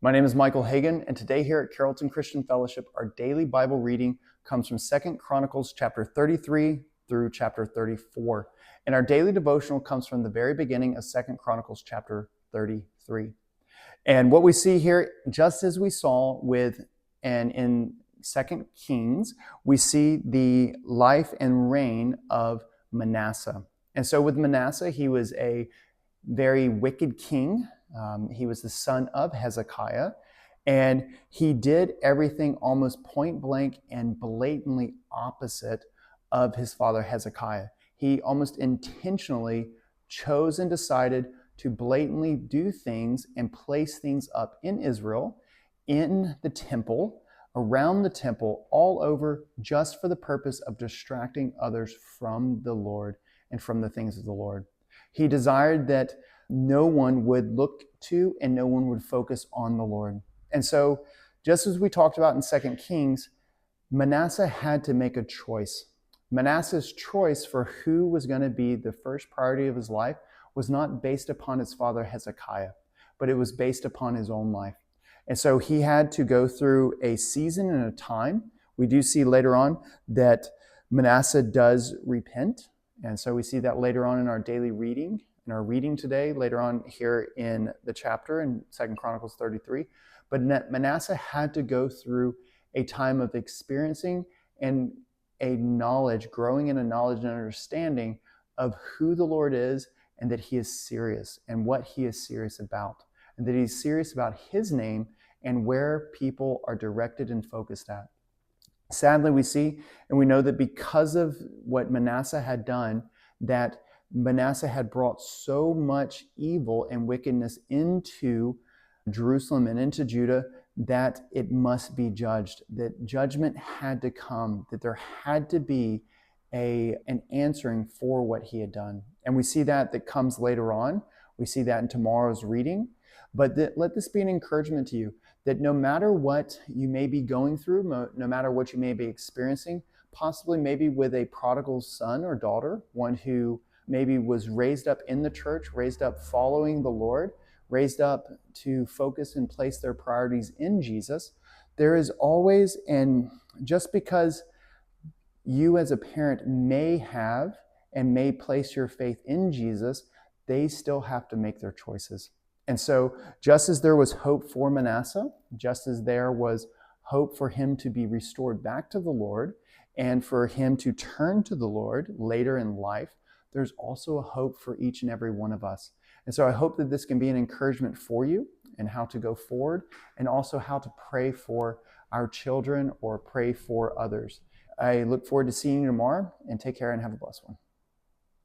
My name is Michael Hagan, and today here at Carrollton Christian Fellowship, our daily Bible reading comes from 2 Chronicles chapter 33 through chapter 34. And our daily devotional comes from the very beginning of 2 Chronicles chapter 33. And what we see here, just as we saw in 2 Kings, we see the life and reign of Manasseh. And so with Manasseh, he was a very wicked king. He was the son of Hezekiah, and he did everything almost point blank and blatantly opposite of his father Hezekiah. He almost intentionally chose and decided to blatantly do things and place things up in Israel, in the temple, around the temple, all over, just for the purpose of distracting others from the Lord and from the things of the Lord. He desired that no one would look to and no one would focus on the Lord. And so, just as we talked about in 2 Kings, Manasseh had to make a choice. Manasseh's choice for who was going to be the first priority of his life was not based upon his father Hezekiah, but it was based upon his own life. And so he had to go through a season and a time. We do see later on that Manasseh does repent. And so we see that later on in our daily reading. In our reading today, later on here in the chapter in 2 Chronicles 33. But Manasseh had to go through a time of experiencing and a knowledge, growing in a knowledge and understanding of who the Lord is and that he is serious and what he is serious about. And that he's serious about his name and where people are directed and focused at. Sadly, we see and we know that because of what Manasseh had done, that Manasseh had brought so much evil and wickedness into Jerusalem and into Judah that it must be judged, that judgment had to come, that there had to be an answering for what he had done. And we see that comes later on. We see that in tomorrow's reading. But let this be an encouragement to you that no matter what you may be going through, no matter what you may be experiencing, possibly maybe with a prodigal son or daughter, one who maybe was raised up in the church, raised up following the Lord, raised up to focus and place their priorities in Jesus, there is always, and just because you as a parent may have and may place your faith in Jesus, they still have to make their choices. And so just as there was hope for Manasseh, just as there was hope for him to be restored back to the Lord and for him to turn to the Lord later in life, there's also a hope for each and every one of us. And so I hope that this can be an encouragement for you and how to go forward and also how to pray for our children or pray for others. I look forward to seeing you tomorrow, and take care and have a blessed one.